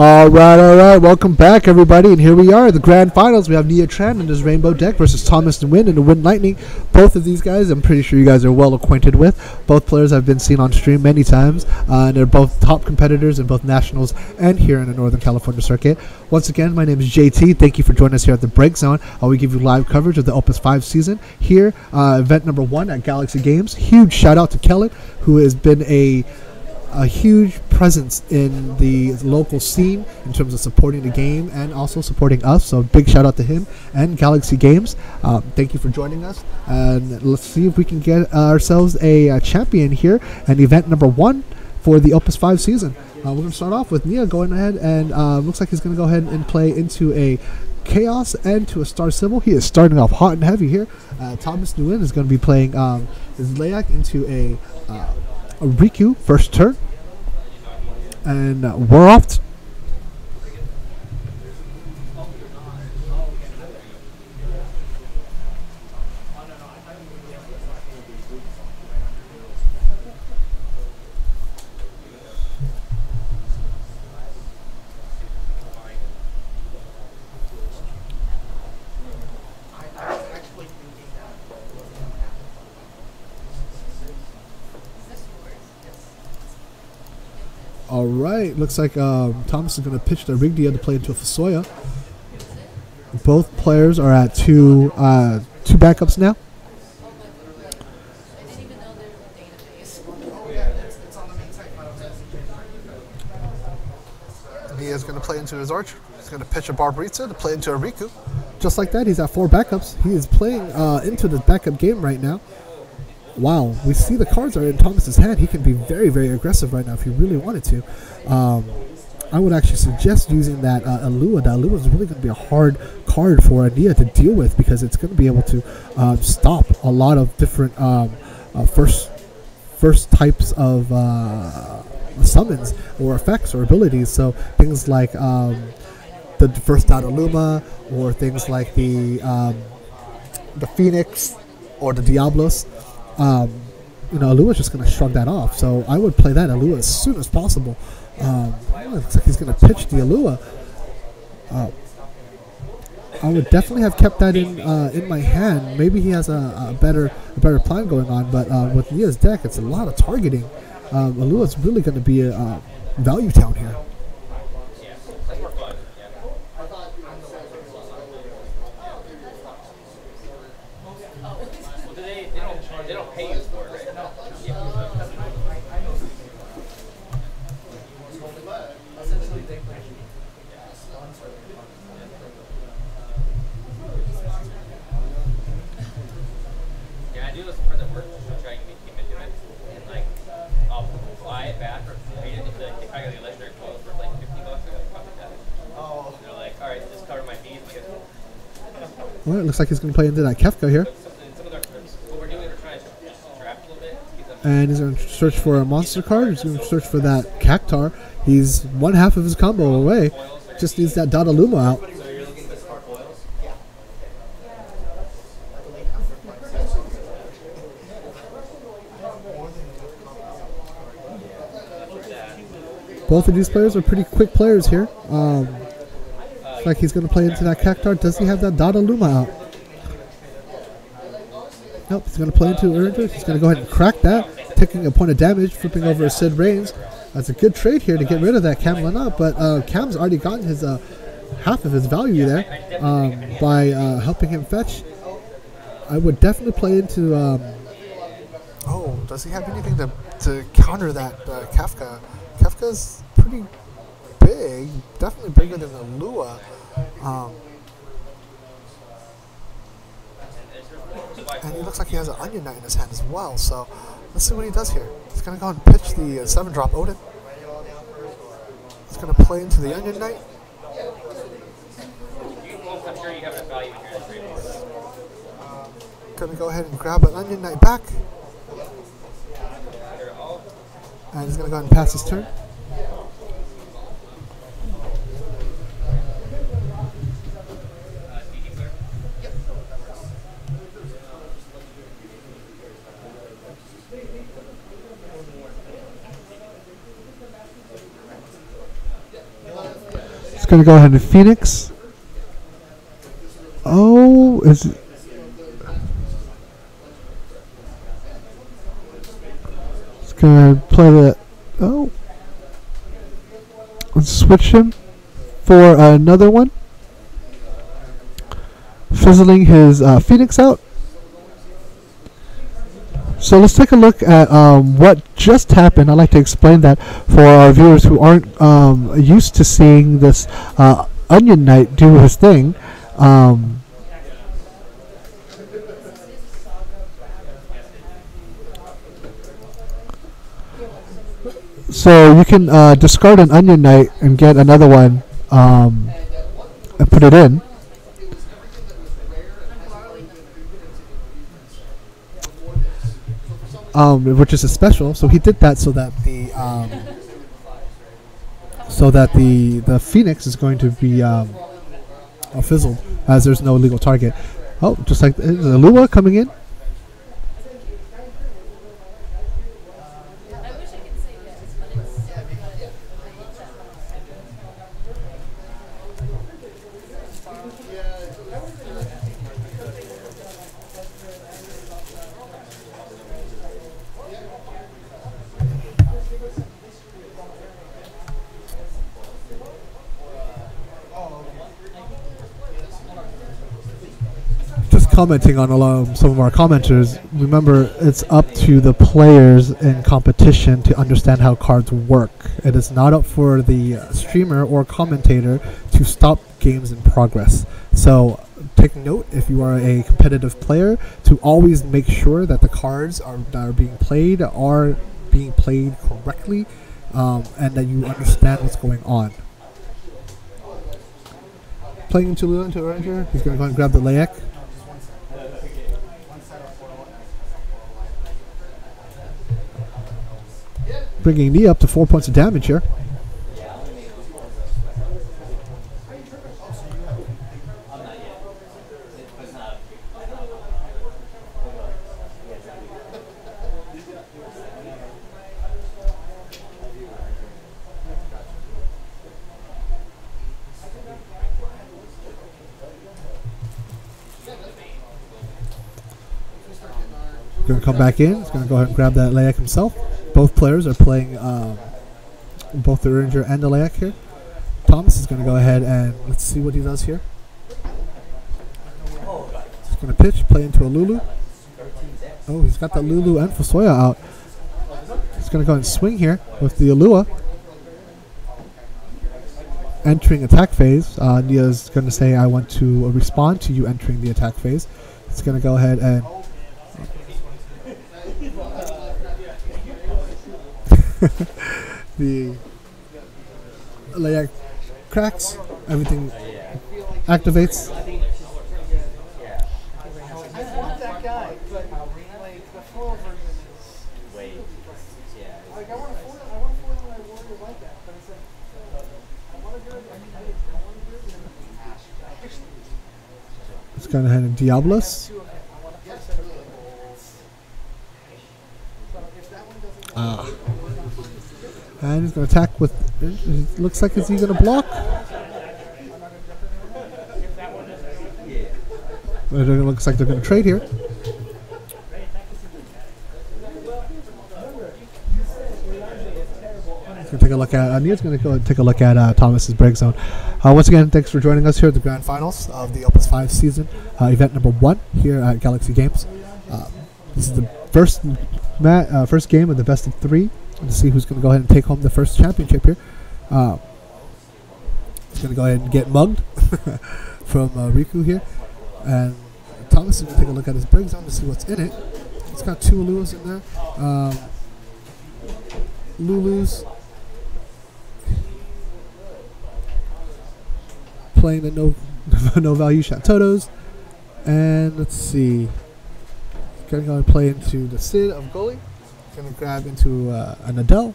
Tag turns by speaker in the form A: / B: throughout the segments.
A: All right. Welcome back, everybody. And here we are, the grand finals. We have Nia Tran and his Rainbow Deck versus Thomas and Win and the Wind Lightning. Both of these guys, I'm pretty sure you guys are well acquainted with. Both players have been seen on stream many times. And they're both top competitors in both nationals and here in the Northern California circuit. Once again, my name is JT. Thank you for joining us here at the Break Zone. We give you live coverage of the Opus 5 season here, event number 1 at Galaxy Games. Huge shout out to Kellen, who has been a huge presence in the local scene in terms of supporting the game and also supporting us. So big shout out to him and Galaxy Games. Thank you for joining us. And let's see if we can get ourselves a champion here and event number 1 for the Opus 5 season. We're going to start off with Nia going ahead and looks like he's going to go ahead and play into a Chaos and to a Star Sybil. He is starting off hot and heavy here. Thomas Nguyen is going to be playing his Layak into a Riku first turn, and we're off. All right, looks like Thomas is going to pitch the Rigdia to play into a Fasoya. Both players are at two backups now. Nia's going to play into his Archer. He's going to pitch a Barbaritza to play into a Riku. Just like that, he's at 4 backups. He is playing into the backup game right now. Wow, we see the cards are in Thomas's hand. He can be very, very aggressive right now if he really wanted to. I would actually suggest using that Alua. That Alua is really going to be a hard card for Nia to deal with because it's going to be able to stop a lot of different first types of summons or effects or abilities. So things like the first Aluma, or things like the Phoenix or the Diablos. Alua's just going to shrug that off. So I would play that Alua as soon as possible. It looks like he's going to pitch the Alua. I would definitely have kept that in my hand. Maybe he has a better plan going on. But with Nia's deck, it's a lot of targeting. Alua's really going to be a value town here.
B: They don't pay you for it, right? Can I do this for the work? I'll try and keep it doing it. And like, I'll fly it back. Or if I got the legendary clothes for like $50, I gotta copy that. Oh. They're like, alright, just cover my fees.
A: Well, it looks like he's going to play into that Kefka here. And he's going to search for a monster card. He's going to search for that Cactar. He's one half of his combo away. Just needs that Dadaluma out. Both of these players are pretty quick players here. Looks like he's going to play into that Cactar. Does he have that Dadaluma out? Nope, he's going to play into Urger. He's going to go ahead and crack that, taking a point of damage, flipping over a Sid Reigns. That's a good trade here to get rid of that Cam Lana, but Cam's already gotten his half of his value there by helping him fetch. I would definitely play into... oh, does he have anything to counter that Kafka? Kafka's pretty big, definitely bigger than the Lua. And he looks like he has an Onion Knight in his hand as well, so let's see what he does here. He's going to go and pitch the 7-drop Odin. He's going to play into the Onion Knight.
B: I'm sure you have enough value in your trade.
A: Going to go ahead and grab an Onion Knight back. And he's going to go ahead and pass his turn. going to go ahead and Phoenix. Oh, is it? It's going to play the... Oh. Let's switch him for another one. Fizzling his Phoenix out. So let's take a look at what just happened. I'd like to explain that for our viewers who aren't used to seeing this Onion Knight do his thing. So you can discard an Onion Knight and get another one and put it in. Which is a special. So he did that so that the Phoenix is going to be fizzled, as there's no legal target. Oh, just like there's a Lua coming in. Commenting on some of our commenters, remember it's up to the players in competition to understand how cards work. It is not up for the streamer or commentator to stop games in progress. So take note, if you are a competitive player, to always make sure that the cards that are being played correctly, and that you understand what's going on. Playing into Lua into Ranger, he's going to go and grab the Layak. Bringing knee up to 4 points of damage here. Going to come back in. He's going to go ahead and grab that Layak himself. Both players are playing both the Ranger and the Layak here. Thomas is going to go ahead and let's see what he does here. He's going to pitch, play into a Lulu. Oh, he's got the Lulu and Fusoya out. He's going to go and swing here with the Alua. Entering attack phase. Nia's going to say, I want to respond to you entering the attack phase. He's going to go ahead and... the Layak cracks, everything activates.
C: That guy, but like the foil version is way. Like I want to foil my warrior like that, but it's like I want to do it. I want to do it.
A: Let's go ahead and Diablos. And he's going to attack with... It looks like, is he going to block? It looks like they're going to trade here. Let's take a look at... Nia's going to go and take a look at Thomas's Break Zone. Once again, thanks for joining us here at the Grand Finals of the Opus 5 season. Event number 1 here at Galaxy Games. This is the first game of the best of 3. To see who's going to go ahead and take home the first championship here. He's going to go ahead and get mugged from Riku here. And Thomas is going to take a look at his Break Zone to see what's in it. It's got 2 Luas in there. Lulus. Playing the no value Shatotos. And let's see. He's going to go and play into the Sid of Gully. Going to grab into an Adele.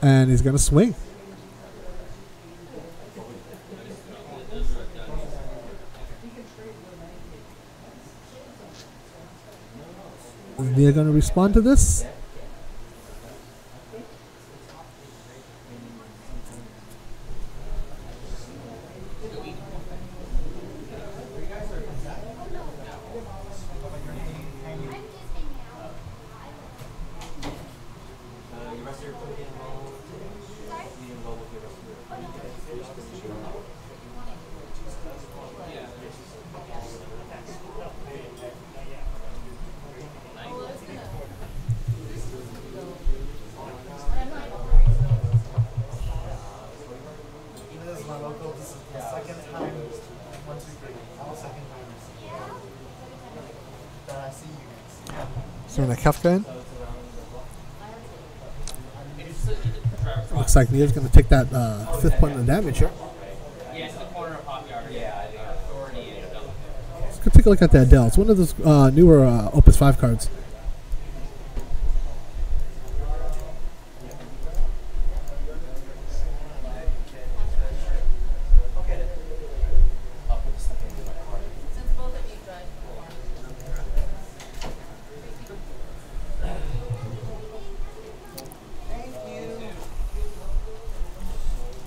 A: And he's going to swing. They're going to respond to this.
C: Well, this is the second time, 1, 2, 3, the second time that I see you guys.
A: Is there a Kafka in? Looks like Nia's going to take that 5th point of the damage here.
B: Yeah, it's the corner of Hop Yard. Yeah, I think Authority and Dublin.
A: Let's go take a look at that Dell. It's one of those newer Opus 5 cards.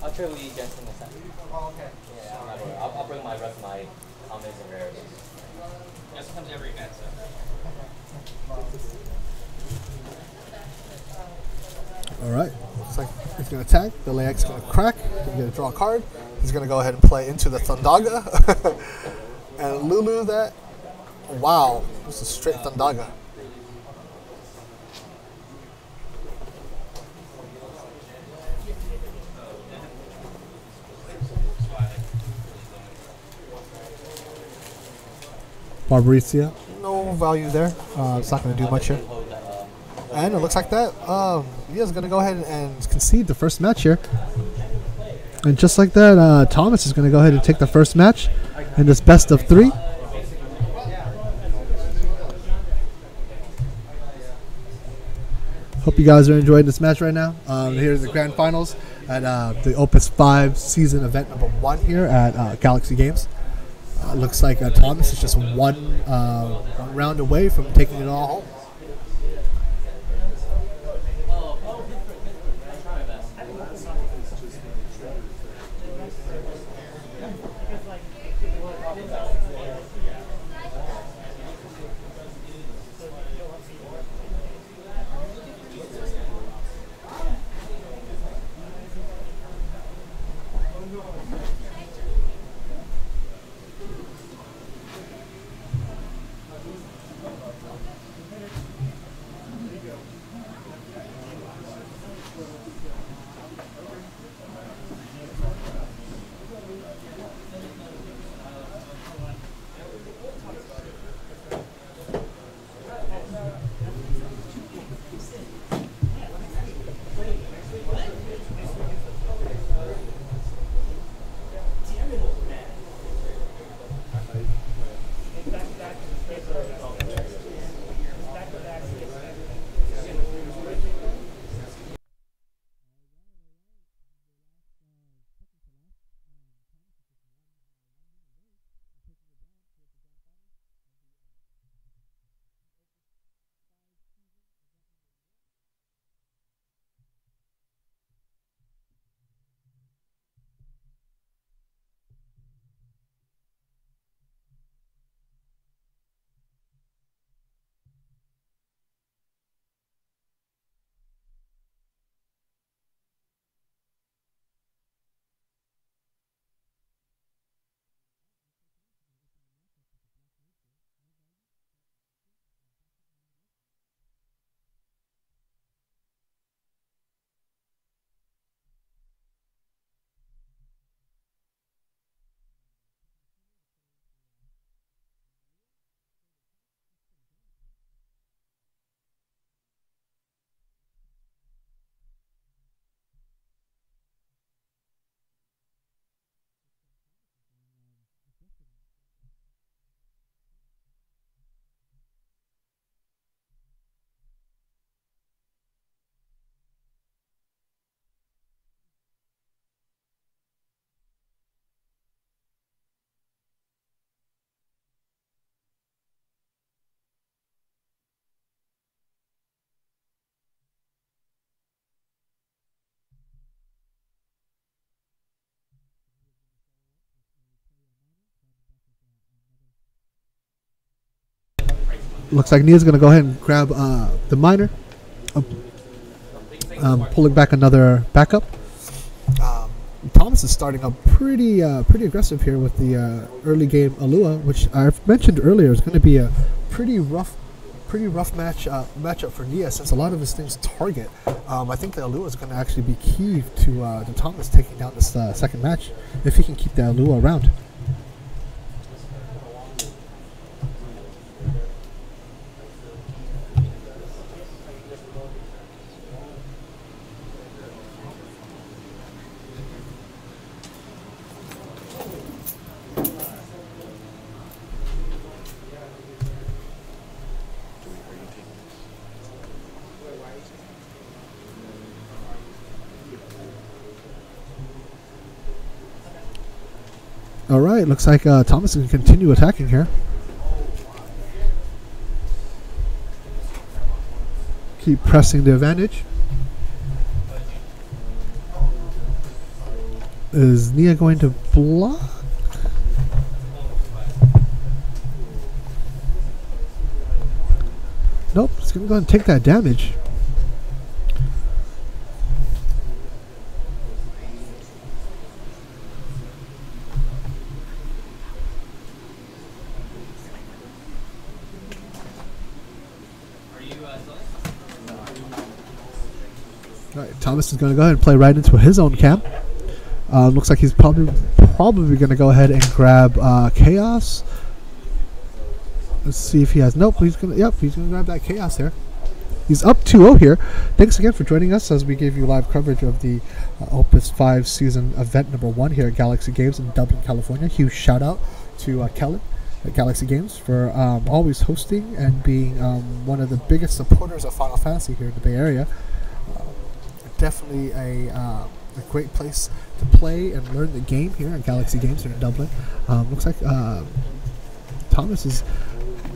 B: I'll trade with you just in a second.
C: Oh, okay.
B: Yeah, I'm not worried. I'll bring my rest of my commons and rares. Just comes every event, so.
A: Alright, looks like he's going to attack. The Layak's going to crack. He's going to draw a card. He's going to go ahead and play into the Thundaga. And Lulu that. Wow, this is straight Thundaga. Barbaria, no value there. It's not going to do much here. And it looks like that. Nia's going to go ahead and concede the first match here. And just like that, Thomas is going to go ahead and take the first match in this best of 3. Hope you guys are enjoying this match right now. Here's the grand finals at the Opus 5 season event number 1 here at Galaxy Games. Looks like Thomas is just one round away from taking it all home. Looks like Nia's going to go ahead and grab the miner. Pulling back another backup. Thomas is starting up pretty aggressive here with the early game Alua, which I've mentioned earlier is going to be a pretty rough pretty rough matchup for Nia, since a lot of his things target. I think the Alua is going to actually be key to Thomas taking down this second match, if he can keep the Alua around. All right, looks like Thomas is going to continue attacking here. Keep pressing the advantage. Is Nia going to block? Nope, he's going to go and take that damage. Alright, Thomas is going to go ahead and play right into his own camp. Looks like he's probably going to go ahead and grab Chaos. Let's see if he has. Nope, he's going to grab that Chaos there. He's up 2-0 here. Thanks again for joining us as we gave you live coverage of the Opus 5 season event number 1 here at Galaxy Games in Dublin, California. Huge shout out to Kellen at Galaxy Games for always hosting and being one of the biggest supporters of Final Fantasy here in the Bay Area. Definitely a great place to play and learn the game here at Galaxy Games here in Dublin. Looks like Thomas is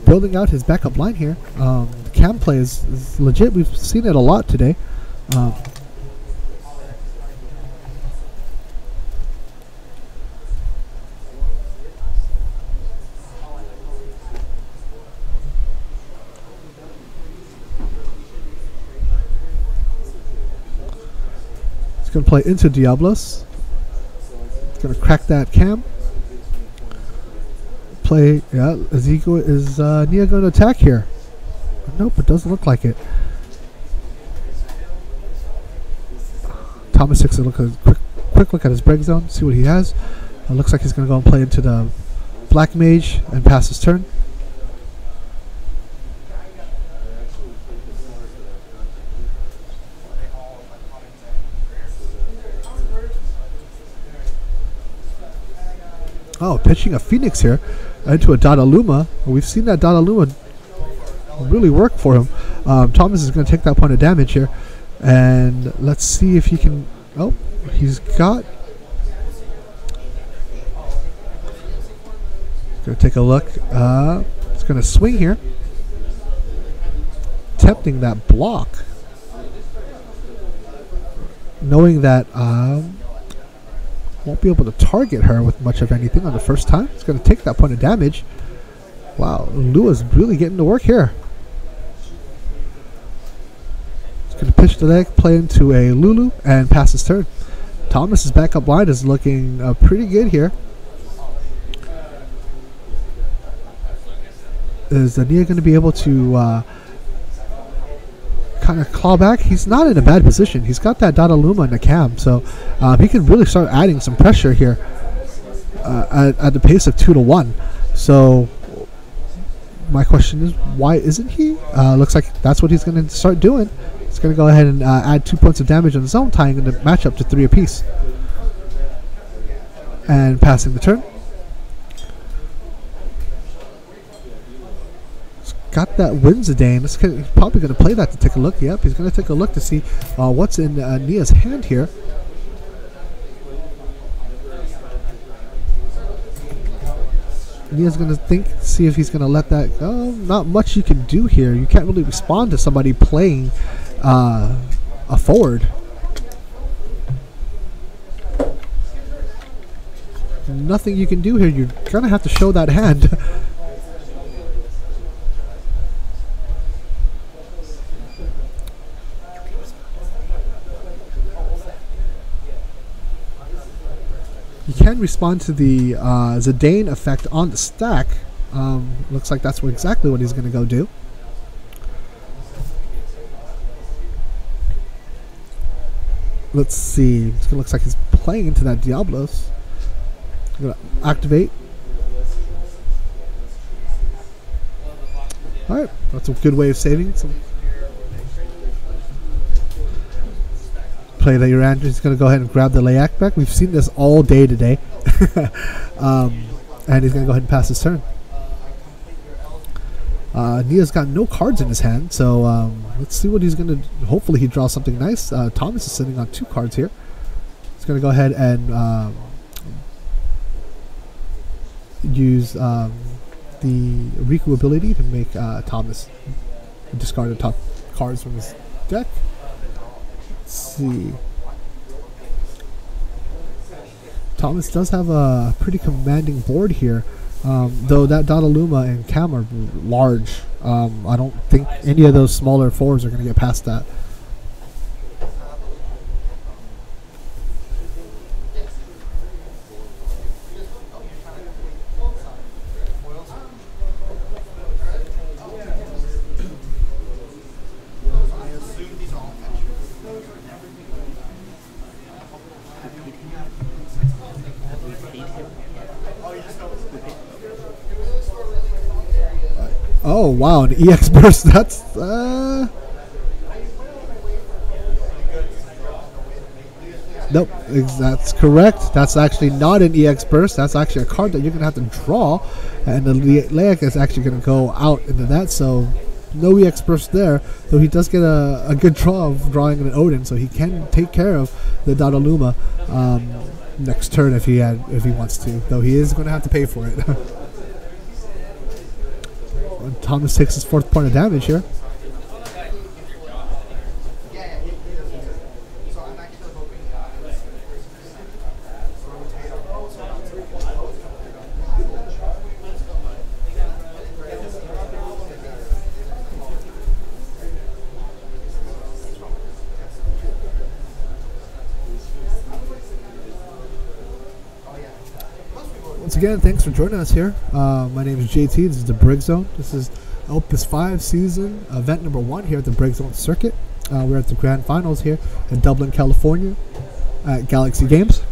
A: building out his backup line here. The cam play is legit. We've seen it a lot today. He's going to play into Diablos. He's going to crack that cam. Play, yeah, is Nia going to attack here? Nope, it doesn't look like it. Thomas takes a quick look at his break zone, see what he has. Looks like he's going to go and play into the Black Mage and pass his turn. Oh, pitching a Phoenix here into a Dadaluma. We've seen that Dadaluma really work for him. Thomas is going to take that point of damage here. And let's see if he can... Oh, he's got... Going to take a look. He's going to swing here. Tempting that block. Knowing that... won't be able to target her with much of anything on the first time. It's going to take that point of damage. Wow, Lua's really getting to work here. He's going to pitch the leg, play into a Lulu, and pass his turn. Thomas's backup line is looking pretty good here. Is Nia going to be able to kind of claw back? He's not in a bad position. He's got that Dadaluma in the cam, so he can really start adding some pressure here at the pace of 2-1. So my question is, why isn't he? Looks like that's what he's going to start doing. He's going to go ahead and add 2 points of damage on his own, tying the match up to 3 apiece. And passing the turn. Got that Winzadane. He's probably going to play that to take a look. Yep, he's going to take a look to see what's in Nia's hand here. Nia's going to see if he's going to let that go. Not much you can do here. You can't really respond to somebody playing a forward. Nothing you can do here. You're going to have to show that hand. You can respond to the Zidane effect on the stack. Looks like that's exactly what he's going to go do. Let's see. It looks like he's playing into that Diablos. I'm going to activate. Alright, that's a good way of saving. Play that your Andrew's going to go ahead and grab the Layak back. We've seen this all day today. And he's going to go ahead and pass his turn. Nia's got no cards in his hand, so let's see what he's going to... Hopefully he draws something nice. Thomas is sitting on 2 cards here. He's going to go ahead and use the Riku ability to make Thomas discard the top cards from his deck. Let's see. Thomas does have a pretty commanding board here. Though that Dodaluma and Cam are large, I don't think any of those smaller 4s are going to get past that. Oh wow, an EX burst. That's nope, that's correct. That's actually not an EX burst. That's actually a card that you're gonna have to draw, and the Layak is actually gonna go out into that. So no EX burst there. Though he does get a good draw of drawing an Odin, so he can take care of the Dodaluma next turn if he wants to. Though he is gonna have to pay for it. Thomas takes his 4th point of damage here. Once again, thanks for joining us here. My name is JT. This is the Break Zone. This is Opus 5 season event number 1 here at the Break Zone circuit. We're at the grand finals here in Dublin, California at Galaxy Games.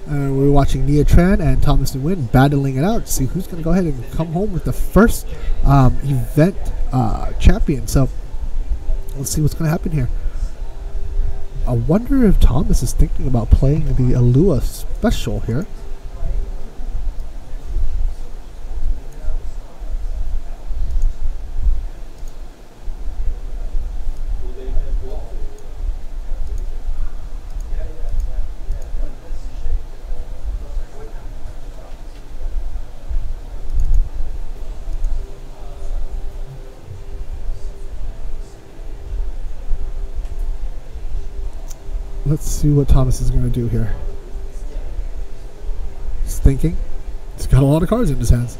A: We're watching Nia Tran and Thomas and Wynn battling it out to see who's going to go ahead and come home with the first event champion. So let's see what's going to happen here. I wonder if Thomas is thinking about playing the Alua special here. Let's see what Thomas is going to do here. He's thinking. He's got a lot of cards in his hands.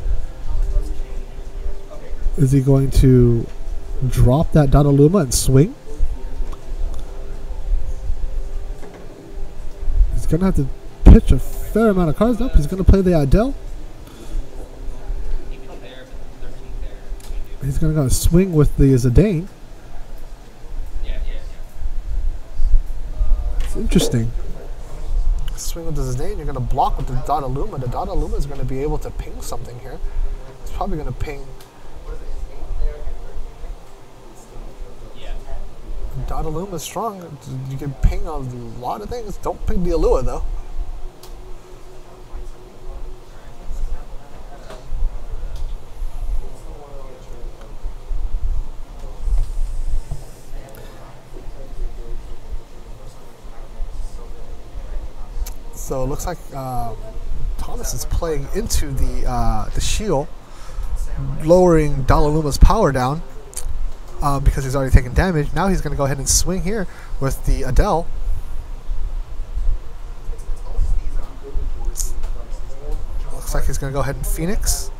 A: Is he going to drop that Dodaluma and swing? He's going to have to pitch a fair amount of cards. Nope, he's going to play the Adele. He's going to go swing with the Zidane. Interesting. Swing with the Zidane, you're going to block with the Dodaluma. The Dodaluma is going to be able to ping something here. It's probably going to ping. Dodaluma is strong. You can ping a lot of things. Don't ping the Alua though. So it looks like Thomas is playing into the shield, lowering Dalaluma's power down because he's already taken damage. Now he's going to go ahead and swing here with the Adele. Looks like he's going to go ahead and Phoenix.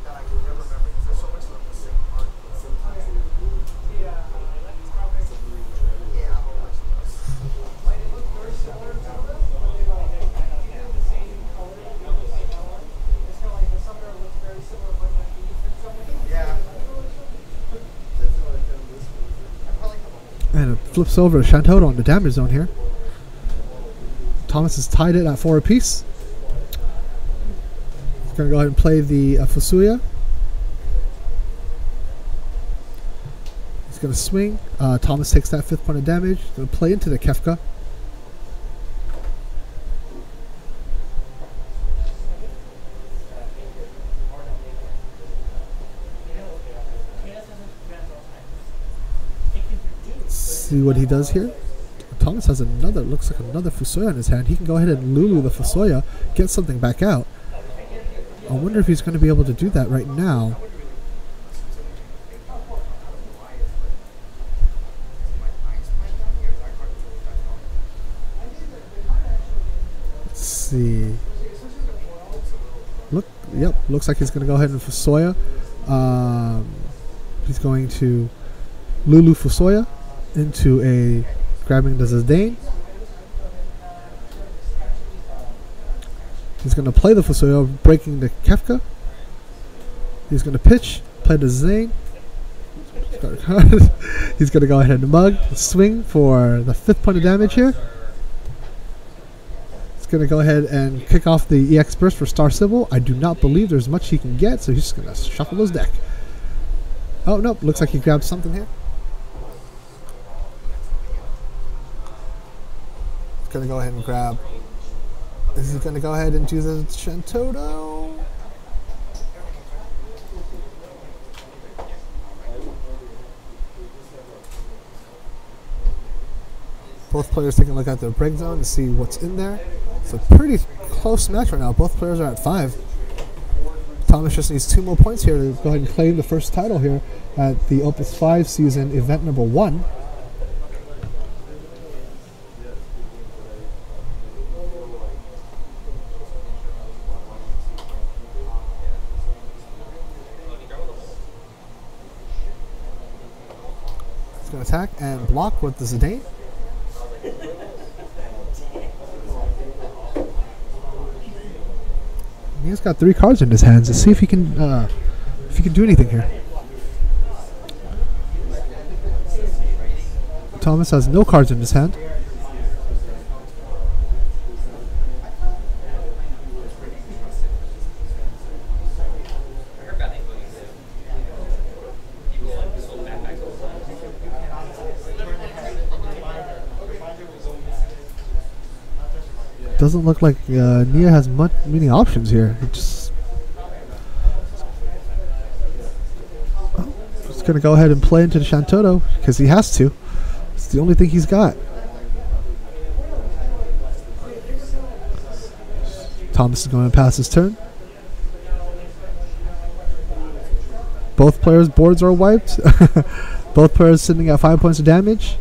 A: And flips over a Shantoto on the damage zone here. Thomas has tied it at 4 apiece. He's going to go ahead and play the Fusuya. He's going to swing. Thomas takes that 5th point of damage. Going to play into the Kefka. Let's see what he does here. Thomas has another, looks like another Fusoya in his hand. He can go ahead and Lulu the Fusoya, get something back out. I wonder if he's going to be able to do that right now. Let's see. Yep, looks like he's going to go ahead and Fusoya. He's going to Lulu Fusoya into a grabbing the Zidane. He's going to play the Fusoya, breaking the Kefka. He's going to pitch, play the Zidane. He's going to go ahead and mug, swing for the 5th point of damage here. He's going to go ahead and kick off the EX Burst for Star Sybil. I do not believe there's much he can get, so he's just going to shuffle his deck. Oh, nope, looks like he grabbed something here. Going to go ahead and grab. Is he going to go ahead and do the Shantoto? Both players taking a look at their break zone to see what's in there. It's a pretty close match right now. Both players are at 5. Thomas just needs 2 more points here to go ahead and claim the first title here at the Opus 5 season event number 1. Going to attack and block with the Zidane. He's got 3 cards in his hands. Let's see if he can do anything here. Thomas has no cards in his hand. Doesn't look like Nia has many options here. He's going to go ahead and play into the Shantoto because he has to. It's the only thing he's got. Thomas is going to pass his turn. Both players' boards are wiped. Both players sitting at 5 points of damage.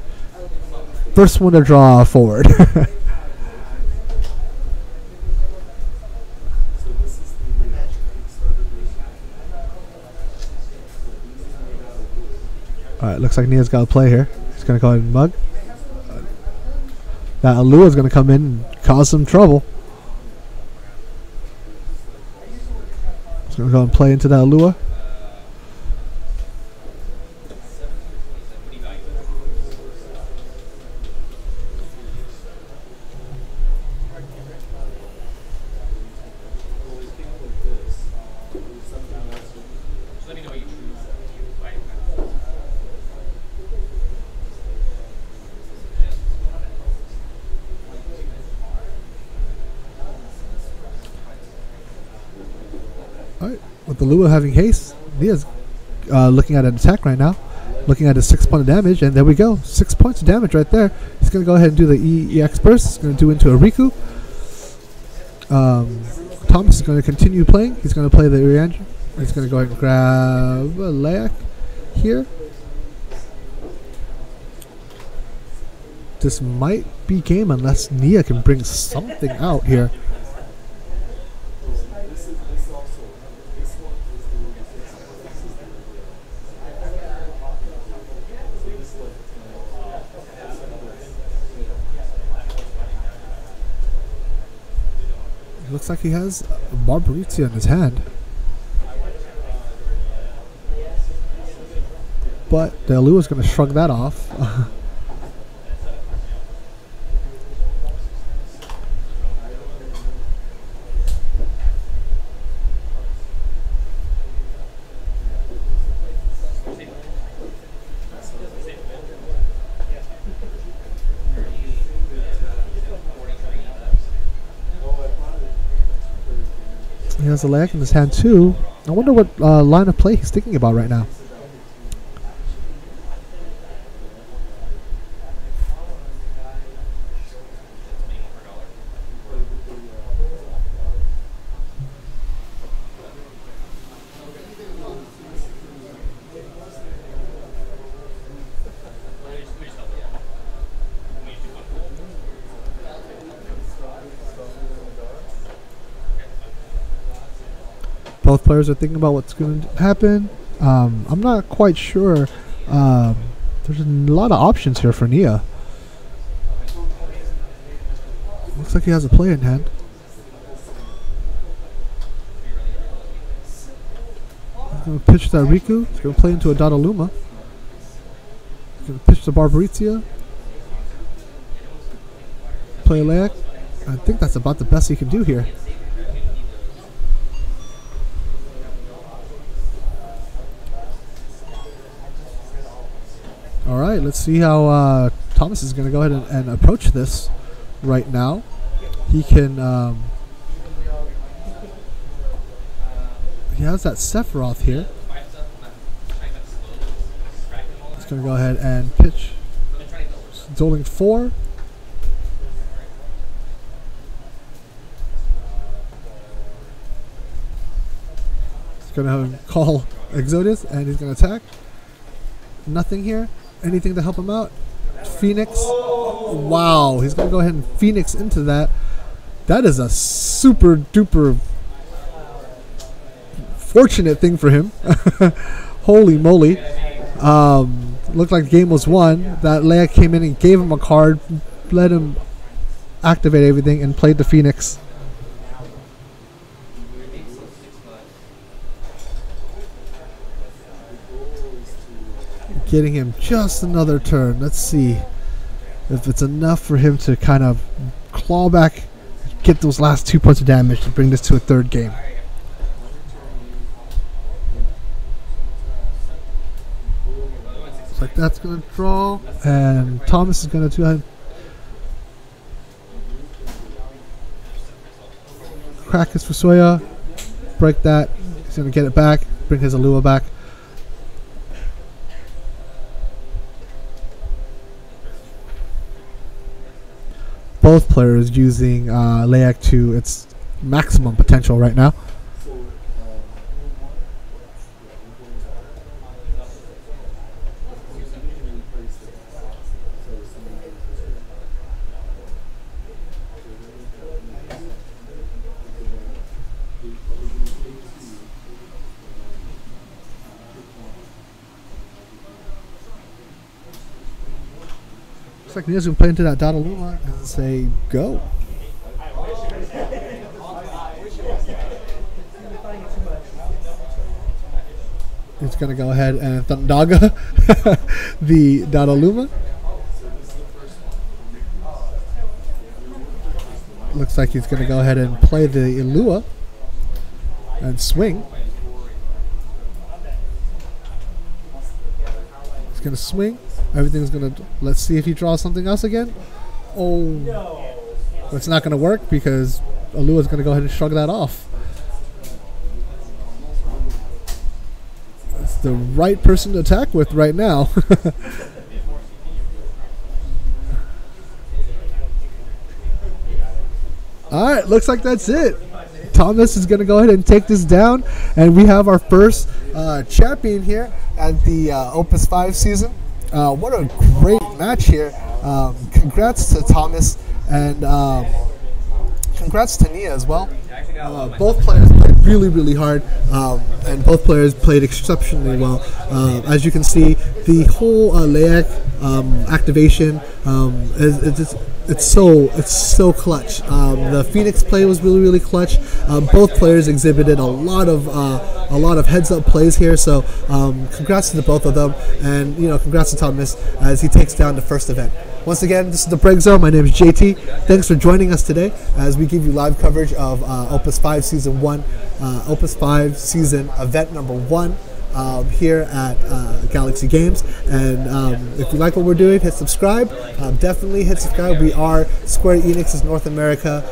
A: First one to draw forward. Alright, looks like Nia's got a play here. He's going to go ahead and mug. That Alua is going to come in and cause some trouble. He's going to go and play into that Alua. Alright, with the Lua having haste, Nia's looking at an attack right now. Looking at his 6 point of damage, and there we go. 6 points of damage right there. He's going to go ahead and do the EX Burst. He's going to do into a Riku. Thomas is going to continue playing. He's going to play the Urianger. He's going to go ahead and grab a Layak here. This might be game unless Nia can bring something out here. Looks like he has Barbarizia in his hand. But the Alua is going to shrug that off. He has a leg in his hand too. I wonder what line of play he's thinking about right now. Both players are thinking about what's going to happen. I'm not quite sure. There's a lot of options here for Nia. Looks like he has a play in hand. He's going to pitch that Riku. He's going to play into a Dadaluma. He's going to pitch the Barbarizia. Play Leak. I think that's about the best he can do here. All right, let's see how Thomas is going to go ahead and approach this right now. He can... he has that Sephiroth here. He's going to go ahead and pitch. Doling 4. He's going to call Exodus, and he's going to attack. Nothing here. Anything to help him out? Phoenix. Wow, he's going to go ahead and Phoenix into that. That is a super duper fortunate thing for him. Holy moly. Looked like the game was won. That Leia came in and gave him a card, let him activate everything, and played the Phoenix. Getting him just another turn. Let's see if it's enough for him to kind of claw back, get those last 2 points of damage to bring this to a third game. Looks like that's going to draw, and Thomas is going to do crack his Fusoya, break that. He's going to get it back, bring his Alua back. Both players using Leak to its maximum potential right now. Looks like Nia's going to play into that Dadaluma and say, go. He's going to go ahead and Thundaga the Dadaluma. Looks like he's going to go ahead and play the Ilua and swing. He's going to swing. Everything's going to... Let's see if he draws something else again. Oh. It's not going to work because Alua's going to go ahead and shrug that off. It's the right person to attack with right now. Alright, looks like that's it. Thomas is going to go ahead and take this down. And we have our first champion here at the Opus 5 season. What a great match here. Congrats to Thomas and congrats to Nia as well. Both players played really, really hard and both players played exceptionally well. As you can see, the whole Leak activation it's so clutch. The Phoenix play was really, really clutch. Both players exhibited a lot of heads-up plays here. So congrats to the both of them, and congrats to Thomas as he takes down the first event. Once again, this is the Break Zone. My name is JT. Thanks for joining us today as we give you live coverage of Opus 5 Season 1, Opus 5 Season Event Number 1. here at Galaxy Games. And if you like what we're doing, hit subscribe. Definitely hit subscribe. We are Square Enix's North America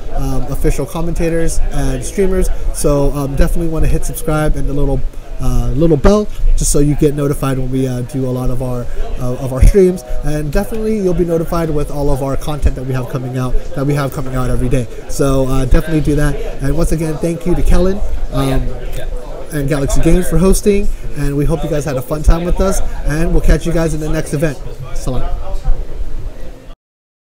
A: official commentators and streamers, so definitely want to hit subscribe and the little bell, just so you get notified when we do a lot of our streams, and definitely you'll be notified with all of our content that we have coming out every day. So definitely do that. And once again, thank you to Kellen and Galaxy Games for hosting, and we hope you guys had a fun time with us, and we'll catch you guys in the next event. Salam.